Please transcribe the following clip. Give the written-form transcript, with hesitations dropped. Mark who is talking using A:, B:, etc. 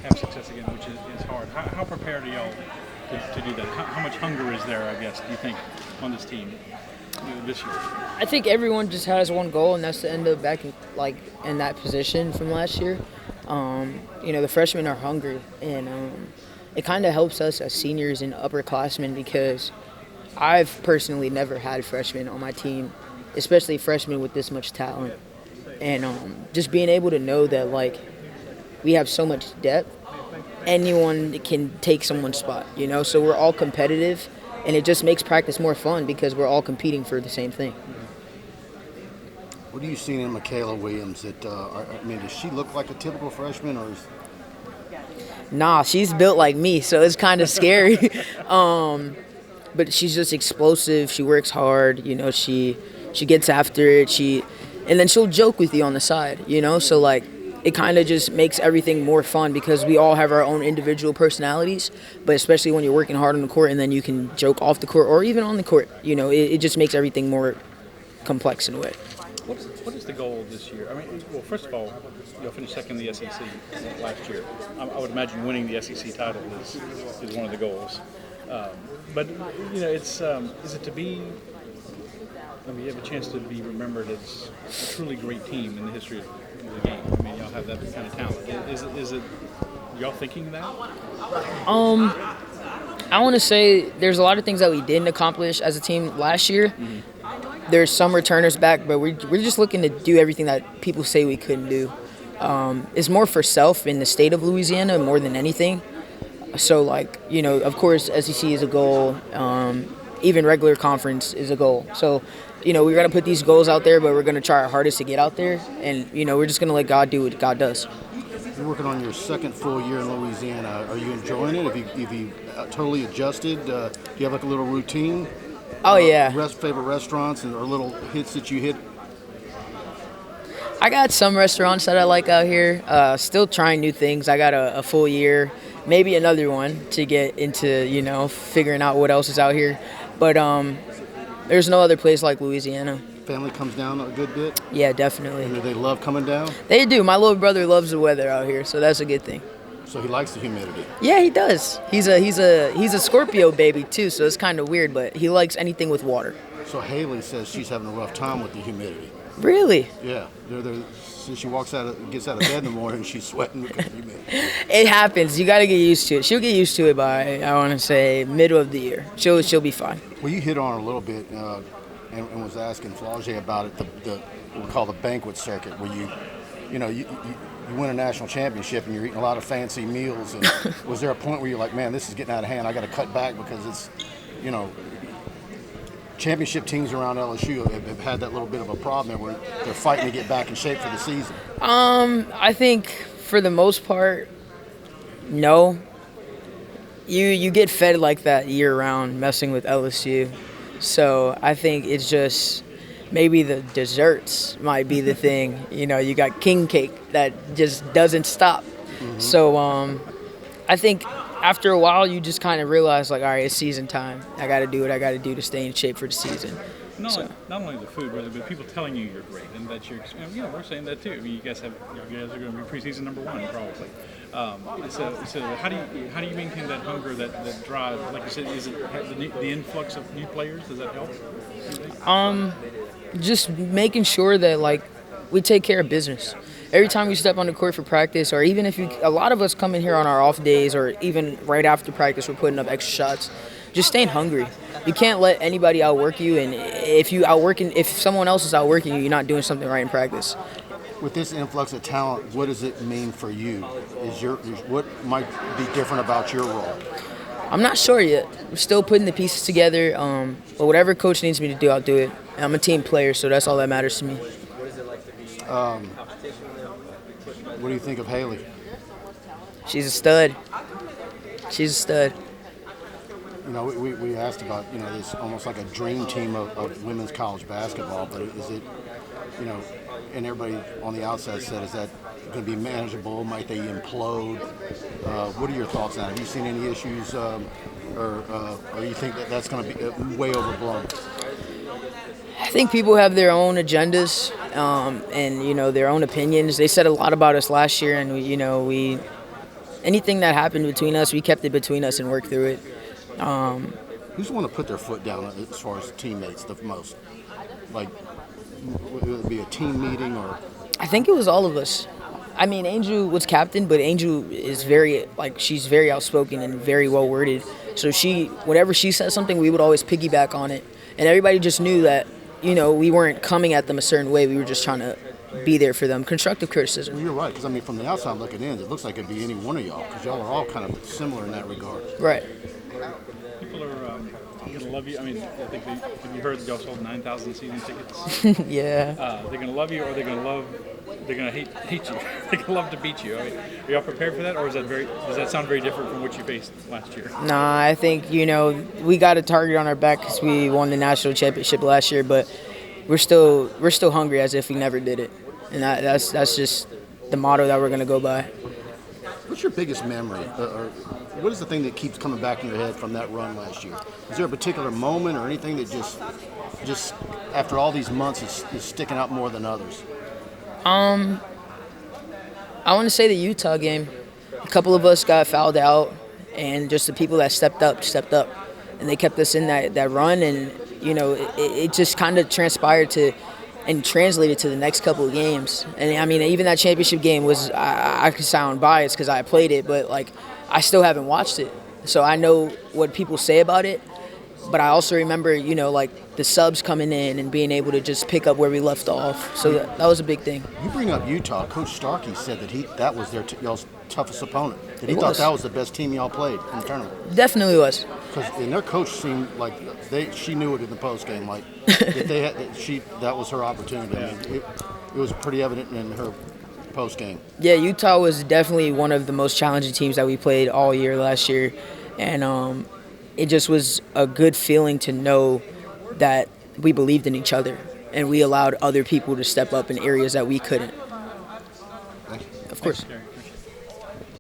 A: have success again, which is hard. How prepared are y'all to do that? How much hunger is there, I guess, do you think, on this team this year?
B: I think everyone just has one goal, and that's to end up back in that position from last year. The freshmen are hungry, and it kind of helps us as seniors and upperclassmen because I've personally never had freshmen on my team, especially freshmen with this much talent. And just being able to know that, we have so much depth, anyone can take someone's spot, So we're all competitive, and it just makes practice more fun because we're all competing for the same thing.
C: What are you seeing in Michaela Williams? Does she look like a typical freshman, or is...
B: Nah, she's built like me, so it's kind of scary. But she's just explosive. She works hard. She gets after it. And then she'll joke with you on the side. So it kind of just makes everything more fun because we all have our own individual personalities. But especially when you're working hard on the court, and then you can joke off the court or even on the court. It just makes everything more complex in a way.
A: What is the goal this year? First of all, you'll finish second in the SEC last year. I would imagine winning the SEC title is one of the goals. But it's is it to be? You have a chance to be remembered as a truly great team in the history of the game. Y'all have that kind of talent. Is it? Y'all thinking that?
B: I want to say there's a lot of things that we didn't accomplish as a team last year. Mm-hmm. There's some returners back, but we're just looking to do everything that people say we couldn't do. It's more for self in the state of Louisiana more than anything. So, of course, SEC is a goal. Even regular conference is a goal. So, we're going to put these goals out there, but we're going to try our hardest to get out there. And, we're just going to let God do what God does.
C: You're working on your second full year in Louisiana. Are you enjoying it? Have you totally adjusted? Do you have a little routine?
B: Oh, yeah.
C: Favorite restaurants or little hits that you hit?
B: I got some restaurants that I like out here. Still trying new things. I got a full year, maybe another one to get into, figuring out what else is out here. But there's no other place like Louisiana.
C: Family comes down a good bit?
B: Yeah, definitely.
C: And do they love coming down?
B: They do. My little brother loves the weather out here, so that's a good thing.
C: So he likes the humidity?
B: Yeah, he does. He's a Scorpio baby too, so it's kind of weird, but he likes anything with water.
C: So Haley says she's having a rough time with the humidity.
B: Really?
C: Yeah. Since she gets out of bed in the morning, she's sweating because of humidity.
B: It happens. You got to get used to it. She'll get used to it by, I want to say, middle of the year. She'll be fine.
C: Well, you hit on it a little bit and was asking Flaugier about it, what we call the banquet circuit, where you win a national championship and you're eating a lot of fancy meals. And was there a point where you're like, man, this is getting out of hand, I got to cut back because it's, championship teams around LSU have had that little bit of a problem there where they're fighting to get back in shape for the season?
B: I think for the most part, no. You get fed like that year round messing with LSU. So I think it's just maybe the desserts might be the thing. You got king cake that just doesn't stop. Mm-hmm. So I think after a while you just kind of realize, all right, it's season time. I got to do what I got to do to stay in shape for the season.
A: Not only the food, really, but people telling you you're great and that you're. We're saying that too. You guys are going to be preseason number one probably. So how do you maintain that hunger, that drive? Like you said, is it the influx of new players? Does that help?
B: Just making sure that we take care of business. Every time we step on the court for practice, or even a lot of us come in here on our off days, or even right after practice, we're putting up extra shots. Just staying hungry. You can't let anybody outwork you, and if someone else is outworking you, you're not doing something right in practice.
C: With this influx of talent, what does it mean for you? What might be different about your role?
B: I'm not sure yet. We're still putting the pieces together. But whatever coach needs me to do, I'll do it. And I'm a team player, so that's all that matters to me.
C: What do you think of Haley?
B: She's a stud.
C: We asked about, this almost like a dream team of women's college basketball, but is it, and everybody on the outside said, is that going to be manageable? Might they implode? What are your thoughts on that? Have you seen any issues, or you think that's going to be way overblown?
B: I think people have their own agendas and their own opinions. They said a lot about us last year, and we anything that happened between us, we kept it between us and worked through it.
C: Who's the one to put their foot down as far as teammates the most? Like, would it be a team meeting or?
B: I think it was all of us. I mean, Angel was captain, but Angel is she's very outspoken and very well worded. So whenever she said something, we would always piggyback on it. And everybody just knew that, we weren't coming at them a certain way. We were just trying to be there for them. Constructive criticism.
C: Well, you're right, because I mean, from the outside looking in, it looks like it'd be any one of y'all, because y'all are all kind of similar in that regard.
B: Right.
A: People are going to love you. I mean, I think have you heard that y'all sold 9,000 season tickets?
B: Yeah.
A: They're going to love you, or they're going to hate you. They're going to love to beat you. I mean, are y'all prepared for that, or does that sound very different from what you faced last year?
B: Nah, I think, we got a target on our back because we won the national championship last year, but we're still hungry as if we never did it. And that's just the motto that we're going to go by.
C: What's your biggest memory, or what is the thing that keeps coming back in your head from that run last year? Is there a particular moment or anything that just after all these months is sticking out more than others?
B: I want to say the Utah game. A couple of us got fouled out, and just the people that stepped up, and they kept us in that run, and it just kind of transpired to and translated to the next couple of games. And I mean, even that championship game was, I could sound biased because I played it, but I still haven't watched it, so I know what people say about it. But I also remember, the subs coming in and being able to just pick up where we left off. So that was a big thing.
C: You bring up Utah. Coach Starkey said that was y'all's toughest opponent. That he thought that was the best team y'all played in the tournament.
B: Definitely was.
C: And their coach seemed like she knew it in the post game, that was her opportunity. I mean, it was pretty evident in her post game.
B: Yeah, Utah was definitely one of the most challenging teams that we played all year last year, and it just was a good feeling to know that we believed in each other and we allowed other people to step up in areas that we couldn't.
C: Thank you.
B: Of course.
A: Thanks,